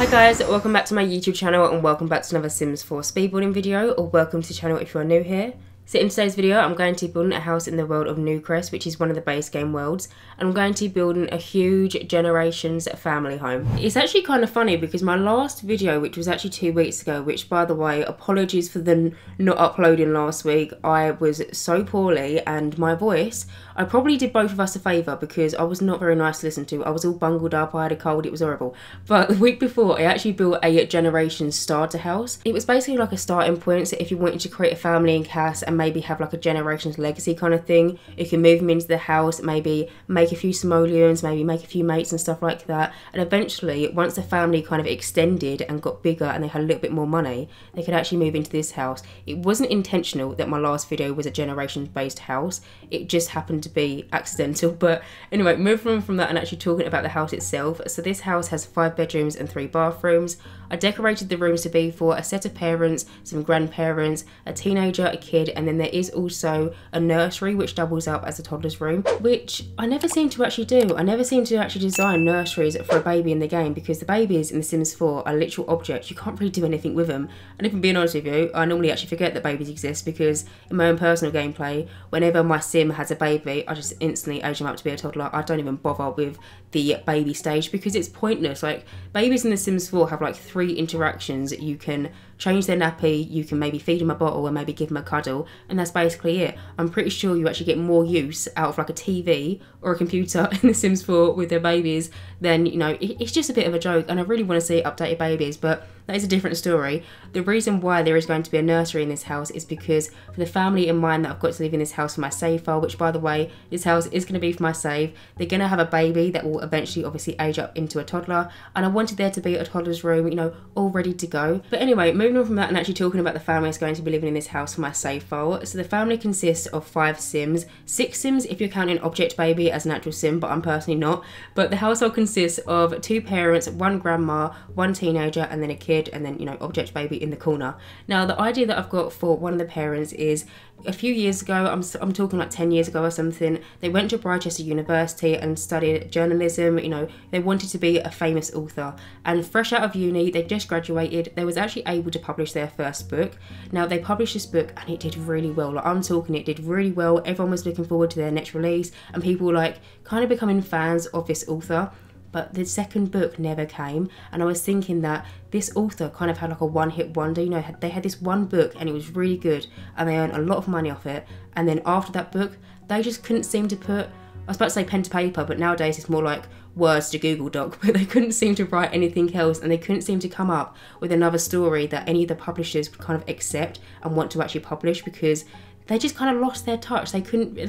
Hi guys, welcome back to my YouTube channel and welcome back to another Sims 4 speedbuilding video, or welcome to the channel if you are new here. So in today's video I'm going to be building a house in the world of Newcrest, which is one of the base game worlds, and I'm going to be building a huge generations family home. It's actually kind of funny because my last video, which was actually 2 weeks ago, which by the way, apologies for the not uploading last week, I was so poorly and my voice, I probably did both of us a favour because I was not very nice to listen to. I was all bungled up, I had a cold, it was horrible. But the week before I actually built a generations starter house. It was basically like a starting point, so if you wanted to create a family in CAS and maybe have like a generations legacy kind of thing, you can move them into the house, maybe make a few simoleons, maybe make a few mates and stuff like that, and eventually once the family kind of extended and got bigger and they had a little bit more money, they could actually move into this house. It wasn't intentional that my last video was a generations based house, it just happened to be accidental. But anyway, moving on from that and actually talking about the house itself. So this house has 5 bedrooms and 3 bathrooms. I decorated the rooms to be for a set of parents, some grandparents, a teenager, a kid, and then there is also a nursery which doubles up as a toddler's room, which I never seem to actually do. I never seem to actually design nurseries for a baby in the game because the babies in The Sims 4 are literal objects. You can't really do anything with them. And if I'm being honest with you, I normally actually forget that babies exist because in my own personal gameplay, whenever my sim has a baby, I just instantly age them up to be a toddler. I don't even bother with the baby stage because it's pointless. Like, babies in The Sims 4 have like 3 interactions. You can change their nappy, you can maybe feed them a bottle and maybe give them a cuddle, and that's basically it. I'm pretty sure you actually get more use out of like a TV or a computer in The Sims 4 with their babies than, you know, it's just a bit of a joke, and I really want to see updated babies, but that is a different story. The reason why there is going to be a nursery in this house is because for the family in mind that I've got to live in this house for my save file, which by the way, this house is going to be for my save, they're going to have a baby that will eventually obviously age up into a toddler, and I wanted there to be a toddler's room, you know, all ready to go. But anyway, moving on from that and actually talking about the family that's going to be living in this house for my save file. So the family consists of 5 Sims, 6 Sims if you're counting Object Baby as an actual Sim, but I'm personally not. But the household consists of 2 parents, 1 grandma, 1 teenager, and then a kid, and then, you know, Object Baby in the corner. Now the idea that I've got for one of the parents is a few years ago, I'm talking like 10 years ago or something, they went to Brichester University and studied journalism. You know, they wanted to be a famous author, and fresh out of uni, they just graduated, they was actually able to publish their first book. Now they published this book and it did really well. Like, I'm talking, it did really well. Everyone was looking forward to their next release and people were like kind of becoming fans of this author. But the second book never came, and I was thinking that this author kind of had like a one-hit wonder. You know, they had this one book and it was really good and they earned a lot of money off it, and then after that book they just couldn't seem to put, I was about to say pen to paper, but nowadays it's more like words to Google Doc, but they couldn't seem to write anything else, and they couldn't seem to come up with another story that any of the publishers would kind of accept and want to actually publish, because they just kind of lost their touch. They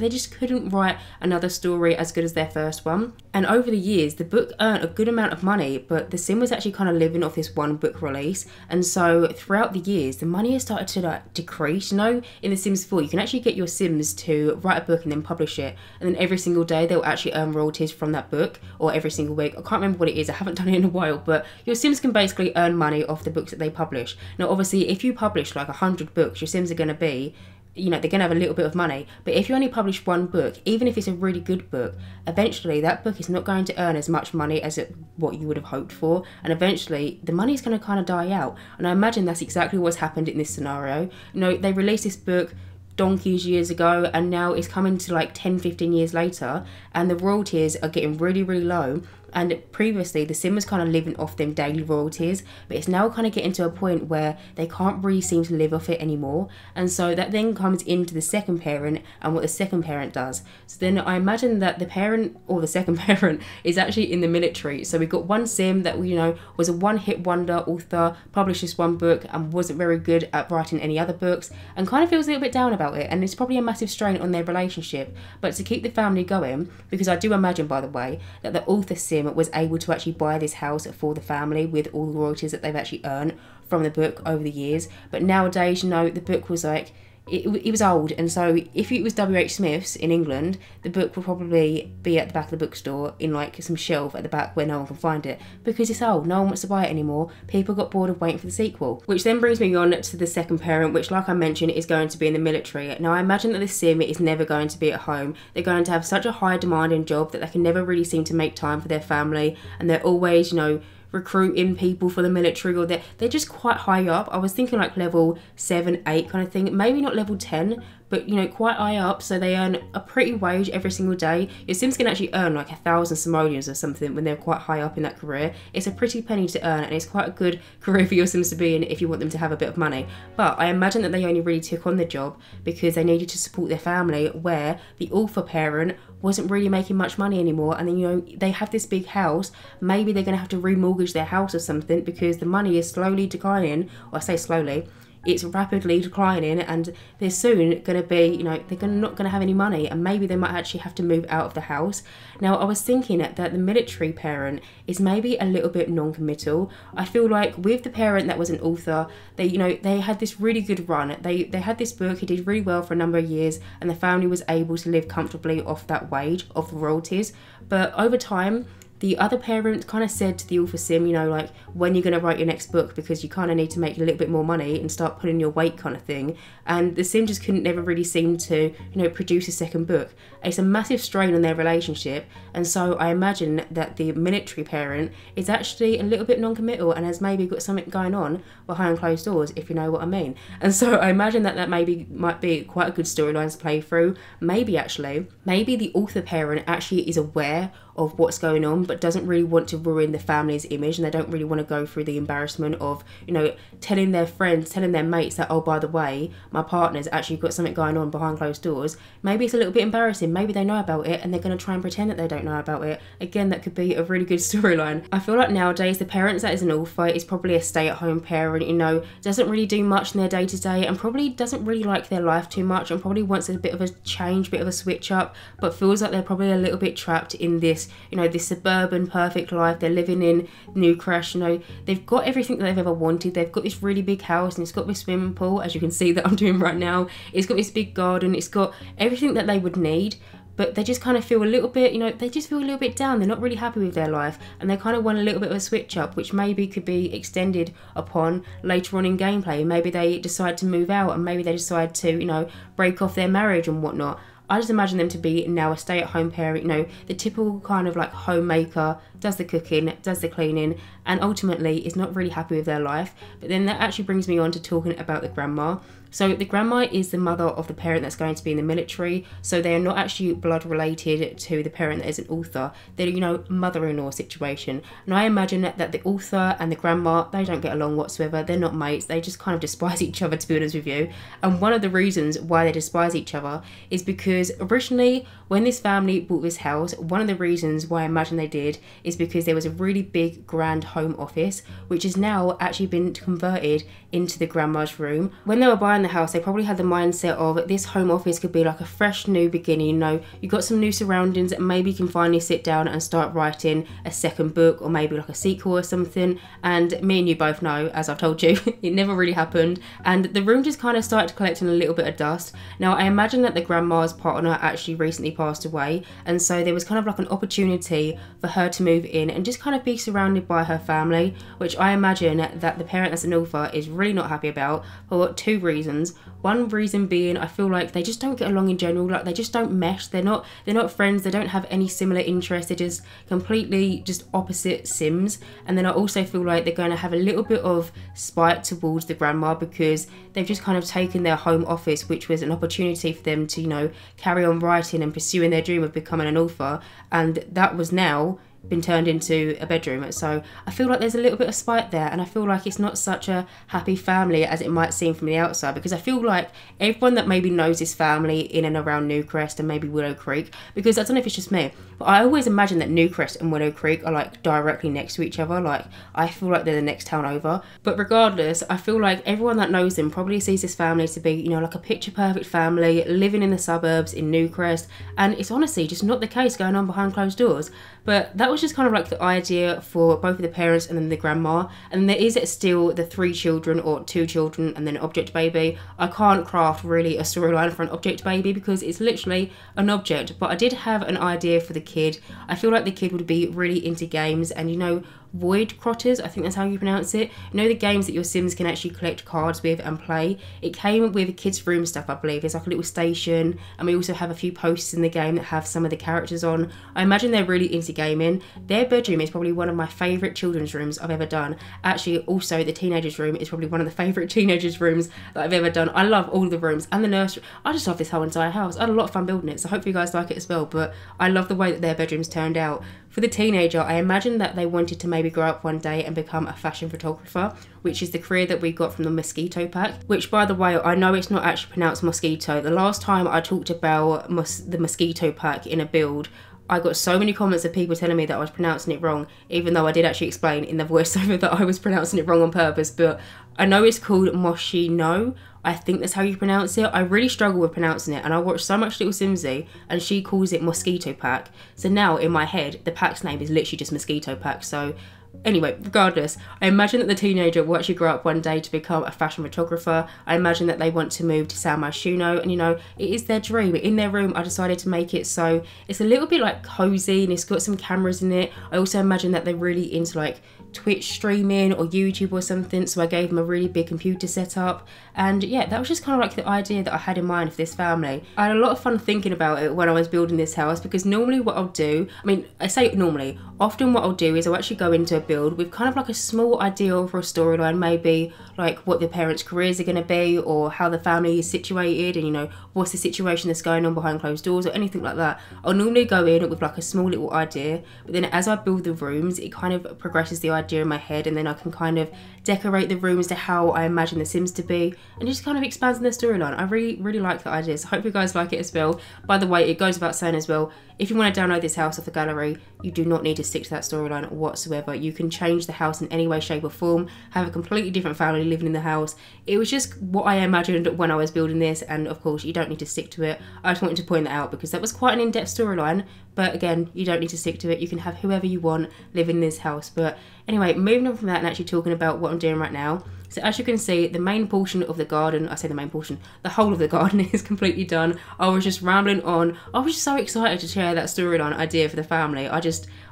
just couldn't write another story as good as their first one. And over the years, the book earned a good amount of money, but the Sim was actually kind of living off this one book release. And so throughout the years, the money has started to like decrease. You know, in The Sims 4, you can actually get your Sims to write a book and then publish it. And then every single day, they'll actually earn royalties from that book, or every single week. I can't remember what it is. I haven't done it in a while, but your Sims can basically earn money off the books that they publish. Now, obviously, if you publish like 100 books, your Sims are going to be, you know, they're going to have a little bit of money. But if you only publish one book, even if it's a really good book, eventually that book is not going to earn as much money as what you would have hoped for, and eventually the money is going to kind of die out. And I imagine that's exactly what's happened in this scenario. You know, they released this book donkeys years ago, and now it's coming to like 10-15 years later, and the royalties are getting really low. And previously the Sim was kind of living off them daily royalties, but it's now kind of getting to a point where they can't really seem to live off it anymore. And so that then comes into the second parent and what the second parent does. So then I imagine that the parent, or the second parent, is actually in the military. So we've got one Sim that, you know, was a one-hit wonder author, published this one book and wasn't very good at writing any other books, and kind of feels a little bit down about it, and it's probably a massive strain on their relationship. But to keep the family going, because I do imagine, by the way, that the author Sim was able to actually buy this house for the family with all the royalties that they've actually earned from the book over the years. But nowadays, you know, the book was like, it was old, and so if it was W.H. Smith's in England, the book will probably be at the back of the bookstore in like some shelf at the back where no one can find it, because it's old, no one wants to buy it anymore. People got bored of waiting for the sequel. Which then brings me on to the second parent, which, like I mentioned, is going to be in the military. Now I imagine that this Sim is never going to be at home. They're going to have such a high demanding job that they can never really seem to make time for their family, and they're always, you know, recruiting people for the military, or they're just quite high up. I was thinking like level 7, 8 kind of thing, maybe not level 10, but you know, quite high up, so they earn a pretty wage every single day. Your Sims can actually earn like 1,000 simoleons or something when they're quite high up in that career. It's a pretty penny to earn, and it's quite a good career for your Sims to be in if you want them to have a bit of money. But I imagine that they only really took on the job because they needed to support their family, where the author parent wasn't really making much money anymore, and then, you know, they have this big house. Maybe they're going to have to remortgage their house or something because the money is slowly declining. Or I say slowly, it's rapidly declining, and they're soon going to be, you know, they're not going to have any money, and maybe they might actually have to move out of the house. Now, I was thinking that the military parent is maybe a little bit non-committal. I feel like with the parent that was an author, they, you know, they had this really good run. They had this book, it did really well for a number of years, and the family was able to live comfortably off that wage, off the royalties. But over time, the other parent kind of said to the author sim, you know, like, when you're going to write your next book, because you kind of need to make a little bit more money and start putting your weight kind of thing. And the sim just couldn't never really seem to, you know, produce a second book. It's a massive strain on their relationship. And so I imagine that the military parent is actually a little bit non-committal and has maybe got something going on behind closed doors, if you know what I mean. And so I imagine that might be quite a good storyline to play through. Maybe the author parent actually is aware of what's going on, but doesn't really want to ruin the family's image, and they don't really want to go through the embarrassment of, you know, telling their friends, telling their mates that, oh, by the way, my partner's actually got something going on behind closed doors. Maybe it's a little bit embarrassing, maybe they know about it and they're going to try and pretend that they don't know about it. Again, that could be a really good storyline. I feel like nowadays the parents that is an author is probably a stay-at-home parent, you know, doesn't really do much in their day-to-day, and probably doesn't really like their life too much, and probably wants a bit of a change, bit of a switch up, but feels like they're probably a little bit trapped in this, you know, this suburban perfect life. They're living in Newcrest, you know, they've got everything that they've ever wanted. They've got this really big house, and it's got this swimming pool, as you can see that I'm doing right now. It's got this big garden, it's got everything that they would need, but they just kind of feel a little bit, you know, they just feel a little bit down. They're not really happy with their life, and they kind of want a little bit of a switch up, which maybe could be extended upon later on in gameplay. Maybe they decide to move out, and maybe they decide to, you know, break off their marriage and whatnot. I just imagine them to be now a stay-at-home parent, you know, the typical kind of like homemaker, does the cooking, does the cleaning, and ultimately is not really happy with their life. But then that actually brings me on to talking about the grandma. So the grandma is the mother of the parent that's going to be in the military, so they are not actually blood related to the parent that is an author. They're, you know, mother-in-law situation. And I imagine that the author and the grandma, they don't get along whatsoever. They're not mates. They just kind of despise each other, to be honest with you. And one of the reasons why they despise each other is because originally, when this family bought this house, one of the reasons why I imagine they did is because there was a really big grand home office, which has now actually been converted into the grandma's room. When they were buying the house, they probably had the mindset of this home office could be like a fresh new beginning. You know, you got some new surroundings, and maybe you can finally sit down and start writing a second book, or maybe like a sequel or something. And me and you both know, as I've told you, it never really happened, and the room just kind of started collecting a little bit of dust. Now I imagine that the grandma's partner actually recently passed away, and so there was kind of like an opportunity for her to move in and just kind of be surrounded by her family, which I imagine that the parent that's an author is really not happy about for two reasons. One reason being, I feel like they just don't get along in general. Like, they just don't mesh. They're not friends. They don't have any similar interests. They're just completely just opposite Sims. And then I also feel like they're going to have a little bit of spite towards the grandma, because they've just kind of taken their home office, which was an opportunity for them to, you know, carry on writing and pursuing their dream of becoming an author, and that was now been turned into a bedroom. So I feel like there's a little bit of spite there, and I feel like it's not such a happy family as it might seem from the outside, because I feel like everyone that maybe knows this family in and around Newcrest and maybe Willow Creek, because I don't know if it's just me, but I always imagine that Newcrest and Willow Creek are like directly next to each other. Like, I feel like they're the next town over. But regardless, I feel like everyone that knows them probably sees this family to be, you know, like a picture perfect family living in the suburbs in Newcrest, and it's honestly just not the case going on behind closed doors. But that was just kind of like the idea for both of the parents and then the grandma. And there is still the 3 children, or 2 children and then an object baby. I can't craft really a storyline for an object baby because it's literally an object, but I did have an idea for the kid. I feel like the kid would be really into games, and, you know, void crotters, I think that's how you pronounce it. You know, the games that your Sims can actually collect cards with and play. It came with kids' room stuff, I believe. There's like a little station, and we also have a few posters in the game that have some of the characters on. I imagine they're really into gaming, their bedroom is probably one of my favourite children's rooms I've ever done. Actually, also the teenagers' room is probably one of the favourite teenagers' rooms that I've ever done. I love all the rooms and the nursery. I just love this whole entire house. I had a lot of fun building it, so hopefully you guys like it as well. But I love the way that their bedrooms turned out. For the teenager, I imagine that they wanted to maybe grow up one day and become a fashion photographer, which is the career that we got from the Mosquito pack, which, by the way, I know it's not actually pronounced mosquito. The last time I talked about the Mosquito pack in a build, I got so many comments of people telling me that I was pronouncing it wrong, even though I did actually explain in the voiceover that I was pronouncing it wrong on purpose. But I know it's called Moschino. I think that's how you pronounce it. I really struggle with pronouncing it, and I watched so much Little Simsy and she calls it Mosquito pack. So now in my head, the pack's name is literally just Mosquito pack. So anyway, regardless, I imagine that the teenager will actually grow up one day to become a fashion photographer. I imagine that they want to move to San Moschino, and you know, it is their dream. In their room, I decided to make it so it's a little bit like cozy and it's got some cameras in it. I also imagine that they're really into like Twitch streaming or YouTube or something, so I gave them a really big computer setup. And yeah, that was just kind of like the idea that I had in mind for this family. I had a lot of fun thinking about it when I was building this house, because normally what I'll do, I mean, I say normally, often what I'll do is I'll actually go into a build with kind of like a small idea for a storyline, maybe like what the parents' careers are going to be, or how the family is situated, and you know, what's the situation that's going on behind closed doors or anything like that. I'll normally go in with like a small little idea, but then as I build the rooms, it kind of progresses the idea in my head, and then I can kind of decorate the rooms to how I imagine the Sims to be, and just kind of expands on their storyline. I really like the idea, so I hope you guys like it as well. By the way, it goes without saying as well, if you want to download this house off the gallery, you do not need to stick to that storyline whatsoever. You can change the house in any way, shape or form, have a completely different family living in the house. It was just what I imagined when I was building this, and of course you don't need to stick to it. I just wanted to point that out because that was quite an in-depth storyline, but again, you don't need to stick to it. You can have whoever you want live in this house. But anyway, moving on from that and actually talking about what I'm doing right now. So as you can see, the main portion of the garden, I say the main portion, the whole of the garden is completely done. I was just rambling on. I was just so excited to share that storyline idea for the family.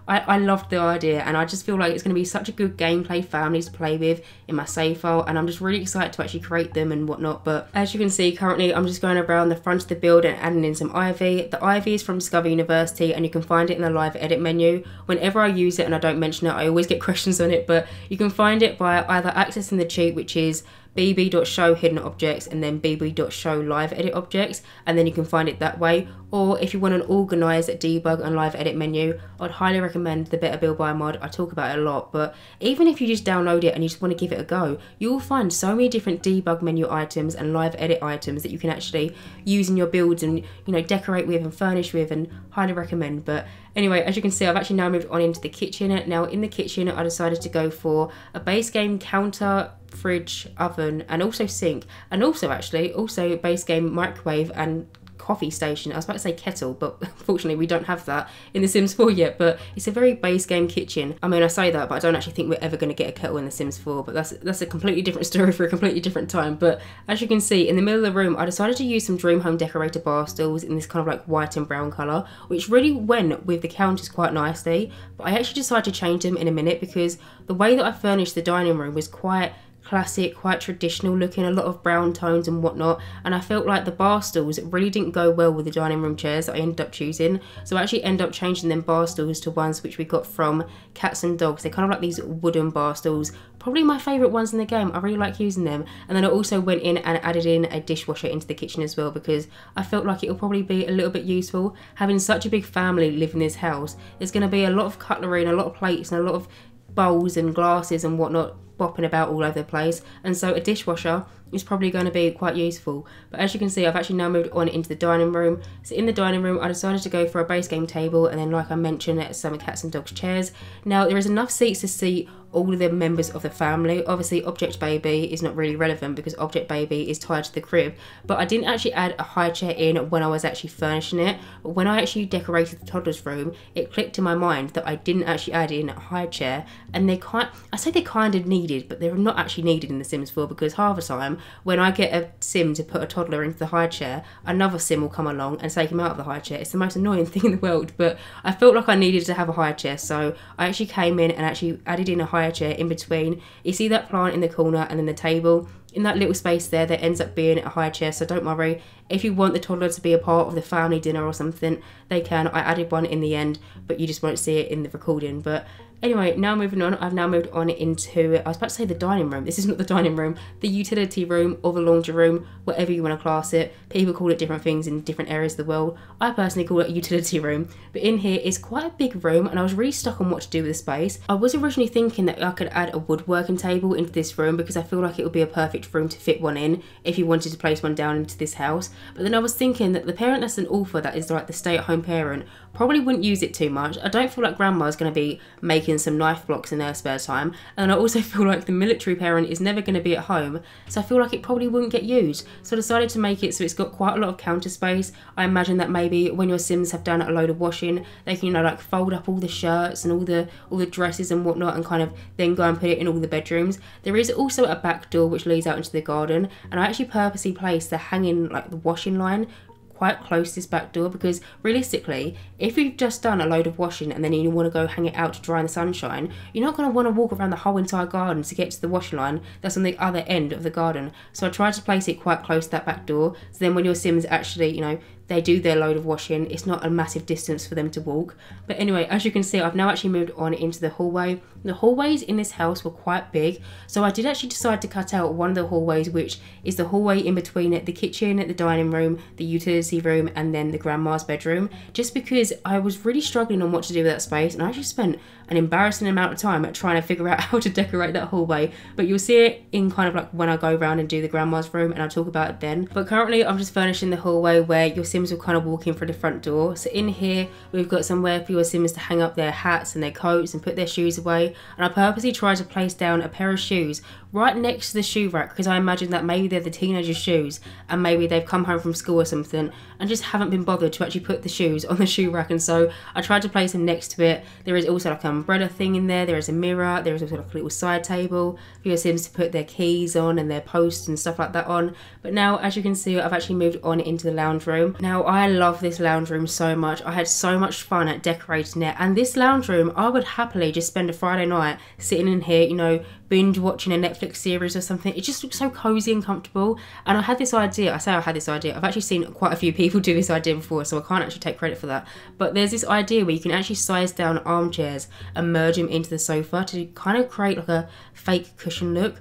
I loved the idea, and I just feel like it's going to be such a good gameplay family to play with in my save file, and I'm just really excited to actually create them and whatnot. But as you can see, currently I'm just going around the front of the build and adding in some ivy. The ivy is from Discover University, and you can find it in the live edit menu. Whenever I use it and I don't mention it, I always get questions on it, but you can find it by either accessing the cheat, which is bb.show hidden objects and then bb.show live edit objects, and then you can find it that way. Or if you want an organised debug and live edit menu, I'd highly recommend the Better Build By mod. I talk about it a lot, but even if you just download it and you just want to give it a go, you'll find so many different debug menu items and live edit items that you can actually use in your builds and, you know, decorate with and furnish with, and highly recommend. But anyway, as you can see, I've actually now moved on into the kitchen. Now in the kitchen, I decided to go for a base game counter, fridge, oven, and also sink, and also base game microwave and coffee station. I was about to say kettle, but unfortunately we don't have that in The Sims 4 yet, but it's a very base game kitchen. I mean, I say that, but I don't actually think we're ever going to get a kettle in The Sims 4, but that's a completely different story for a completely different time. But as you can see, in the middle of the room, I decided to use some Dream Home Decorator bar stools in this kind of like white and brown colour, which really went with the counters quite nicely. But I actually decided to change them in a minute because the way that I furnished the dining room was quite classic, quite traditional looking, a lot of brown tones and whatnot, and I felt like the bar stools really didn't go well with the dining room chairs that I ended up choosing. So I actually ended up changing them bar stools to ones which we got from Cats and Dogs. They're kind of like these wooden bar stools, probably my favourite ones in the game. I really like using them. And then I also went in and added in a dishwasher into the kitchen as well, because I felt like it'll probably be a little bit useful. Having such a big family live in this house, there's going to be a lot of cutlery and a lot of plates and a lot of bowls and glasses and whatnot bopping about all over the place, and so a dishwasher is probably going to be quite useful. But as you can see, I've actually now moved on into the dining room. So in the dining room, I decided to go for a base game table, and then like I mentioned, some Cats and Dogs chairs. Now there is enough seats to seat all of the members of the family. Obviously Object Baby is not really relevant because Object Baby is tied to the crib, but I didn't actually add a high chair in when I was actually furnishing it. But when I actually decorated the toddler's room, it clicked in my mind that I didn't actually add in a high chair, and I say they're kind of needed, but they're not actually needed in The Sims 4, because half the time when I get a sim to put a toddler into the high chair, another sim will come along and take him out of the high chair. It's the most annoying thing in the world, but I felt like I needed to have a high chair, so I actually came in and actually added in a high chair in between. You see that plant in the corner and then the table? in that little space there ends up being a high chair, so don't worry. If you want the toddler to be a part of the family dinner or something, they can. I added one in the end, but you just won't see it in the recording. But anyway, now moving on, I've now moved on into, I was about to say the dining room. This is not the dining room, the utility room or the laundry room, whatever you want to class it. People call it different things in different areas of the world. I personally call it a utility room. But in here is quite a big room, and I was really stuck on what to do with the space. I was originally thinking that I could add a woodworking table into this room because I feel like it would be a perfect room to fit one in if you wanted to place one down into this house. But then I was thinking that the parent that's an author, that is like the stay-at-home parent, probably wouldn't use it too much. I don't feel like grandma's going to be making some knife blocks in their spare time, and I also feel like the military parent is never going to be at home, so I feel like it probably wouldn't get used. So I decided to make it so it's got quite a lot of counter space. I imagine that maybe when your Sims have done a load of washing, they can, you know, like fold up all the shirts and all the dresses and whatnot, and kind of then go and put it in all the bedrooms. There is also a back door which leads out into the garden, and I actually purposely placed the hanging, like the washing line, quite close to this back door, because realistically, if you've just done a load of washing and then you want to go hang it out to dry in the sunshine, you're not going to want to walk around the whole entire garden to get to the washing line that's on the other end of the garden. So I tried to place it quite close to that back door, so then when your Sims actually, you know, they do their load of washing, it's not a massive distance for them to walk. But anyway, as you can see, I've now actually moved on into the hallway. The hallways in this house were quite big, so I did actually decide to cut out one of the hallways, which is the hallway in between the kitchen, the dining room, the utility room, and then the grandma's bedroom, just because I was really struggling on what to do with that space, and I actually spent an embarrassing amount of time at trying to figure out how to decorate that hallway. But you'll see it in kind of like when I go around and do the grandma's room, and I'll talk about it then. But currently I'm just furnishing the hallway where your Sims will kind of walk in through the front door. So in here we've got somewhere for your Sims to hang up their hats and their coats and put their shoes away, and I purposely tried to place down a pair of shoes right next to the shoe rack, because I imagine that maybe they're the teenagers' shoes and maybe they've come home from school or something and just haven't been bothered to actually put the shoes on the shoe rack, and so I tried to place them next to it. There is also like an umbrella thing in there, there is a mirror, there is also like a little side table for your Sims to put their keys on and their posts and stuff like that on. But now, as you can see, I've actually moved on into the lounge room. Now I love this lounge room so much. I had so much fun at decorating it, and this lounge room I would happily just spend a Friday night sitting in here, you know, binge watching a Netflix series or something. It just looks so cozy and comfortable. And I had this idea, I say I had this idea, I've actually seen quite a few people do this idea before, so I can't actually take credit for that, but there's this idea where you can actually size down armchairs and merge them into the sofa to kind of create like a fake cushion look.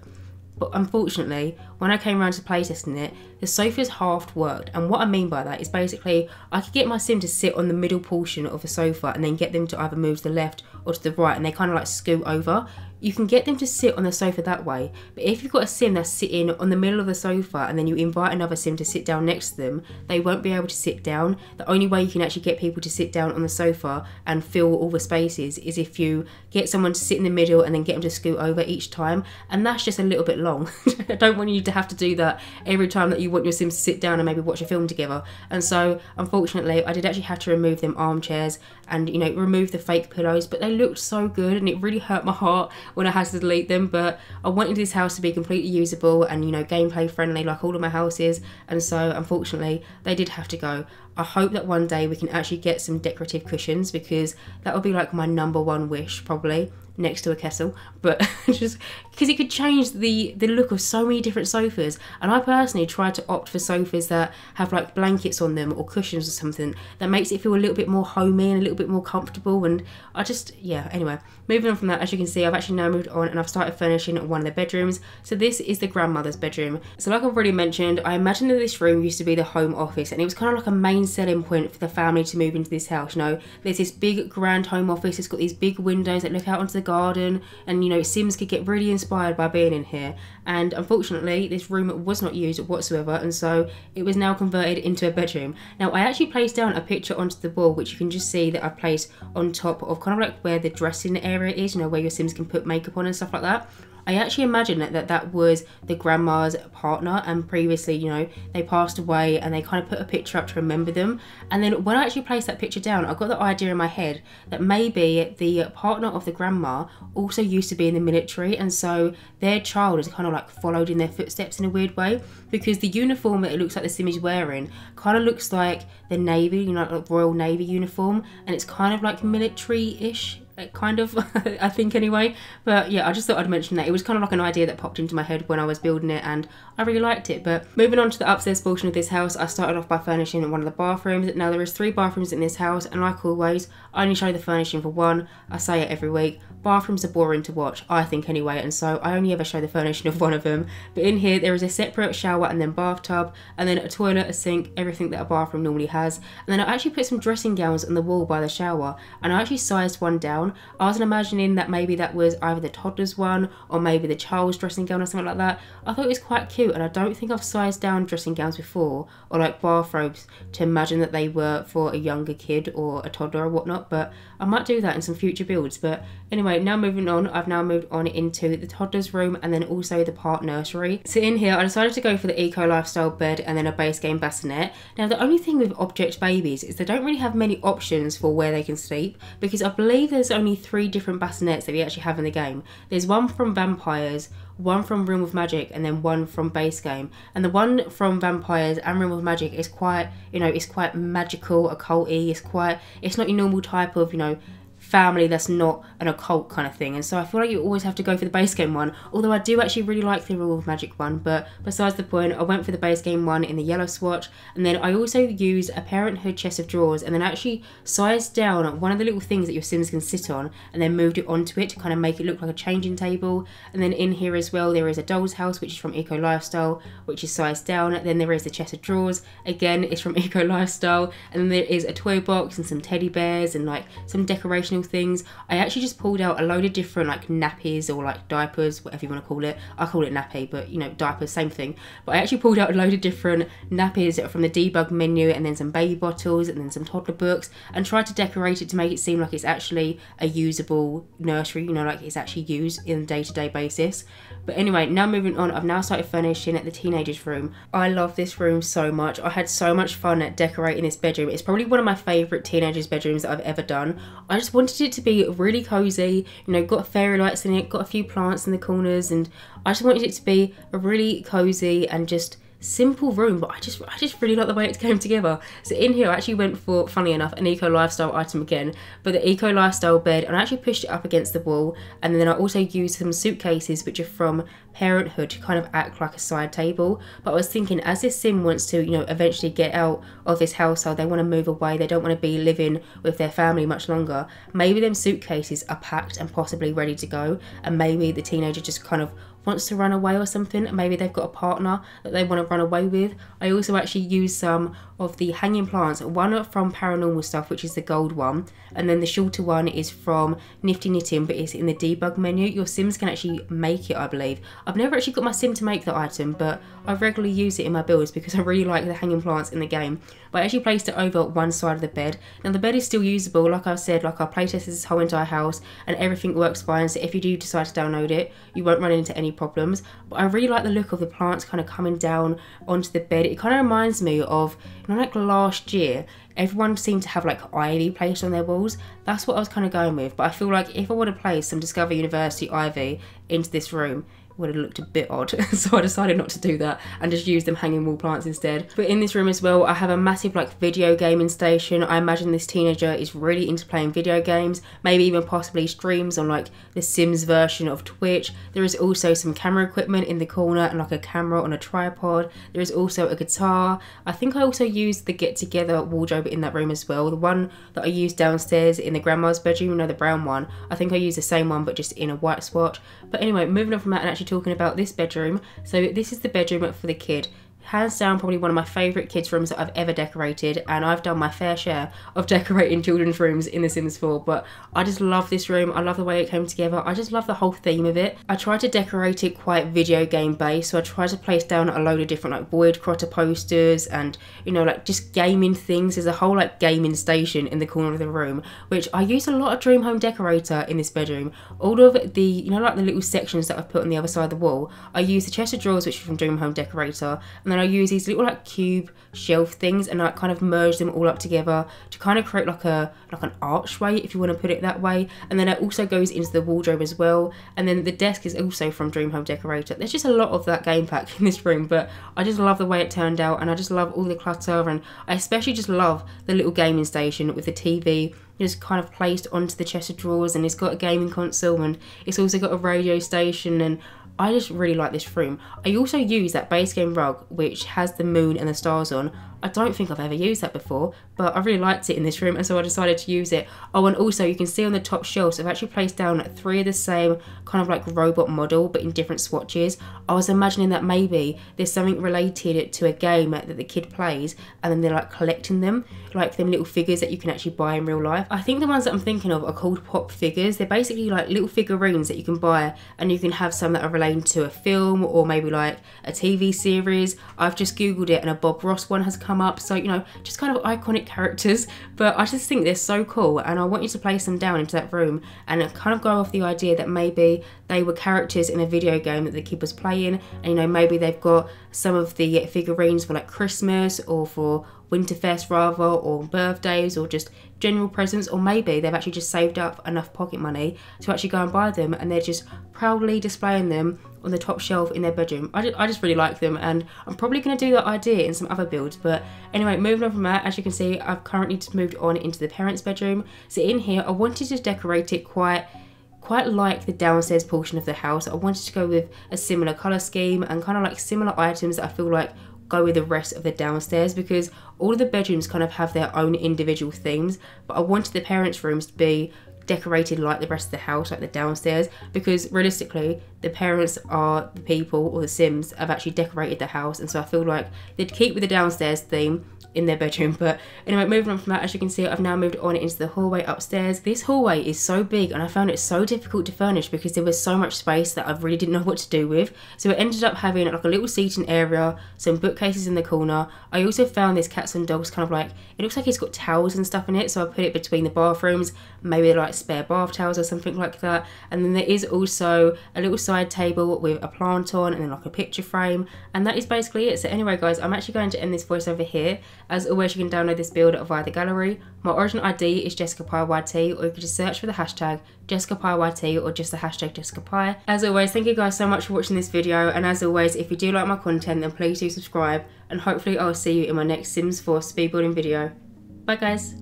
But unfortunately, when I came around to playtesting it, the sofa's half worked, and what I mean by that is basically I could get my Sim to sit on the middle portion of the sofa and then get them to either move to the left or to the right, and they kind of like scoot over. You can get them to sit on the sofa that way, but if you've got a Sim that's sitting on the middle of the sofa and then you invite another Sim to sit down next to them, they won't be able to sit down. The only way you can actually get people to sit down on the sofa and fill all the spaces is if you get someone to sit in the middle and then get them to scoot over each time, and that's just a little bit long. I don't want you to have to do that every time that you want your Sims to sit down and maybe watch a film together. And so unfortunately I did actually have to remove them armchairs and, you know, remove the fake pillows, but they looked so good and it really hurt my heart when I had to delete them. But I wanted this house to be completely usable and, you know, gameplay friendly like all of my houses, and so unfortunately they did have to go. I hope that one day we can actually get some decorative cushions, because that would be like my #1 wish, probably next to a kettle, but just because it could change the look of so many different sofas. And I personally try to opt for sofas that have like blankets on them or cushions or something that makes it feel a little bit more homey and a little bit more comfortable. And I just, yeah, anyway, moving on from that, as you can see, I've actually now moved on and I've started furnishing one of the bedrooms. So this is the grandmother's bedroom. So like I've already mentioned, I imagine that this room used to be the home office, and it was kind of like a main selling point for the family to move into this house. You know, there's this big grand home office, it's got these big windows that look out onto the garden, and, you know, Sims could get really inspired by being in here. And unfortunately this room was not used whatsoever, and so it was now converted into a bedroom. Now I actually placed down a picture onto the wall, which you can just see that I've placed on top of kind of like where the dressing area is, you know, where your Sims can put makeup on and stuff like that. I actually imagine that was the grandma's partner, and previously, you know, they passed away and they kind of put a picture up to remember them. And then when I actually placed that picture down, I got the idea in my head that maybe the partner of the grandma also used to be in the military, and so their child has kind of like followed in their footsteps in a weird way, because the uniform that it looks like the Sim is wearing kind of looks like the Navy, you know, like Royal Navy uniform, and it's kind of like military-ish. kind of, I think anyway. But yeah, I just thought I'd mention that. It was kind of like an idea that popped into my head when I was building it, and I really liked it. But moving on to the upstairs portion of this house, I started off by furnishing one of the bathrooms. Now there is 3 bathrooms in this house, and like always, I only show the furnishing for one. I say it every week. Bathrooms are boring to watch, I think anyway, and so I only ever show the furnishing of one of them. But in here there is a separate shower and then bathtub, and then a toilet, a sink, everything that a bathroom normally has. And then I actually put some dressing gowns on the wall by the shower, and I actually sized one down. I was imagining that maybe that was either the toddler's one or maybe the child's dressing gown or something like that. I thought it was quite cute, and I don't think I've sized down dressing gowns before, or like bathrobes, to imagine that they were for a younger kid or a toddler or whatnot, but I might do that in some future builds. But anyway, now moving on, I've now moved on into the toddler's room and then also the part nursery. So in here I decided to go for the eco lifestyle bed and then a base game bassinet. Now the only thing with object babies is they don't really have many options for where they can sleep, because I believe there's only 3 different bassinets that we actually have in the game. There's one from Vampires, one from Room of Magic, and then one from base game. And the one from Vampires and Room of Magic is quite, you know, it's quite magical, occult-y. It's not your normal type of, you know, family that's not an occult kind of thing, and so I feel like you always have to go for the base game one, although I do actually really like the Room of Magic one. But besides the point, I went for the base game one in the yellow swatch, and then I also used a Parenthood chest of drawers and then actually sized down one of the little things that your Sims can sit on and then moved it onto it to kind of make it look like a changing table. And then in here as well there is a doll's house, which is from Eco Lifestyle, which is sized down. Then there is the chest of drawers, again it's from Eco Lifestyle, and then there is a toy box and some teddy bears and like some decorational things. I actually just pulled out a load of different like nappies or like diapers, whatever you want to call it. I call it nappy, but you know, diapers, same thing. But I actually pulled out a load of different nappies from the debug menu, and then some baby bottles and then some toddler books, and tried to decorate it to make it seem like it's actually a usable nursery, you know, like it's actually used in a day-to-day basis. But anyway, now moving on, I've now started furnishing at the teenagers room. I love this room so much. I had so much fun at decorating this bedroom. It's probably one of my favourite teenagers bedrooms that I've ever done. I just wanted it to be really cozy, you know, got fairy lights in it, got a few plants in the corners, and I just wanted it to be a really cozy and just simple room. But I just really like the way it came together. So in here I actually went for, funny enough, an eco lifestyle item again, but the eco lifestyle bed, and I actually pushed it up against the wall, and then I also used some suitcases which are from Parenthood to kind of act like a side table. But I was thinking, as this sim wants to, you know, eventually get out of this household, they want to move away, they don't want to be living with their family much longer, maybe them suitcases are packed and possibly ready to go, and maybe the teenager just kind of wants to run away or something, and maybe they've got a partner that they want to run away with. I also actually used some of the hanging plants, one from Paranormal Stuff, which is the gold one, and then the shorter one is from Nifty Knitting, but it's in the debug menu. Your Sims can actually make it, I believe. I've never actually got my Sim to make the item, but I regularly use it in my builds because I really like the hanging plants in the game. But I actually placed it over one side of the bed. Now the bed is still usable, like I said, like I playtested this whole entire house and everything works fine, so if you do decide to download it, you won't run into any problems. But I really like the look of the plants kind of coming down onto the bed. It kind of reminds me of, you know, like last year, everyone seemed to have like ivy placed on their walls. That's what I was kind of going with, but I feel like if I would have placed some Discover University ivy into this room, would have looked a bit odd, so I decided not to do that and just use them hanging wall plants instead. But in this room as well, I have a massive like video gaming station. I imagine this teenager is really into playing video games, maybe even possibly streams on like the Sims version of Twitch. There is also some camera equipment in the corner and like a camera on a tripod. There is also a guitar. I think I also used the get together wardrobe in that room as well, the one that I used downstairs in the grandma's bedroom, you know, the brown one. I think I used the same one but just in a white swatch. But anyway, moving on from that and actually talking about this bedroom. So this is the bedroom for the kid. Hands down probably one of my favourite kids rooms that I've ever decorated, and I've done my fair share of decorating children's rooms in The Sims 4, but I just love this room. I love the way it came together. I just love the whole theme of it. I tried to decorate it quite video game based, so I tried to place down a load of different like Void Crotter posters and, you know, like just gaming things. There's a whole like gaming station in the corner of the room, which I use a lot of Dream Home Decorator in this bedroom. All of the, you know, like the little sections that I've put on the other side of the wall, I use the chest of drawers, which is from Dream Home Decorator, and then then I use these little like cube shelf things and I kind of merge them all up together to kind of create like an archway, if you want to put it that way. And then it also goes into the wardrobe as well. And then the desk is also from Dream Home Decorator. There's just a lot of that game pack in this room, but I just love the way it turned out, and I just love all the clutter, and I especially just love the little gaming station with the TV just kind of placed onto the chest of drawers, and it's got a gaming console, and it's also got a radio station, and I just really like this room. I also use that base game rug which has the moon and the stars on. I don't think I've ever used that before, but I really liked it in this room, and so I decided to use it. Oh, and also you can see on the top shelves I've actually placed down 3 of the same kind of like robot model but in different swatches. I was imagining that maybe there's something related to a game that the kid plays, and then they're like collecting them, like them little figures that you can actually buy in real life. I think the ones that I'm thinking of are called pop figures. They're basically like little figurines that you can buy, and you can have some that are related to a film or maybe like a TV series. I've just googled it and a Bob Ross one has come up, so you know, just kind of iconic characters, but I just think they're so cool, and I want you to place them down into that room and kind of go off the idea that maybe they were characters in a video game that the kid was playing, and you know, maybe they've got some of the figurines for like Christmas or for Winterfest rather, or birthdays, or just general presents, or maybe they've actually just saved up enough pocket money to actually go and buy them, and they're just proudly displaying them on the top shelf in their bedroom. I just really like them, and I'm probably going to do that idea in some other builds. But anyway, moving on from that, as you can see, I've currently just moved on into the parents' bedroom. So in here, I wanted to decorate it quite like the downstairs portion of the house. I wanted to go with a similar colour scheme and kind of like similar items that I feel like go with the rest of the downstairs, because all of the bedrooms kind of have their own individual themes, but I wanted the parents' rooms to be decorated like the rest of the house, like the downstairs, because realistically the parents are the people, or the Sims have actually decorated the house, and so I feel like they'd keep with the downstairs theme in their bedroom. But anyway, moving on from that, as you can see, I've now moved on into the hallway upstairs. This hallway is so big, and I found it so difficult to furnish because there was so much space that I really didn't know what to do with. So it ended up having like a little seating area, some bookcases in the corner. I also found this cats and dogs kind of like, it looks like it's got towels and stuff in it, so I put it between the bathrooms, maybe like spare bath towels or something like that. And then there is also a little side table with a plant on, and then like a picture frame, and that is basically it. So anyway guys, I'm actually going to end this voice over here. As always, you can download this build via the gallery. My origin ID is JessicapieYT, or you can just search for the hashtag JessicapieYT or just the hashtag Jessicapie. As always, thank you guys so much for watching this video, and as always, if you do like my content, then please do subscribe, and hopefully I'll see you in my next Sims 4 speed building video. Bye guys.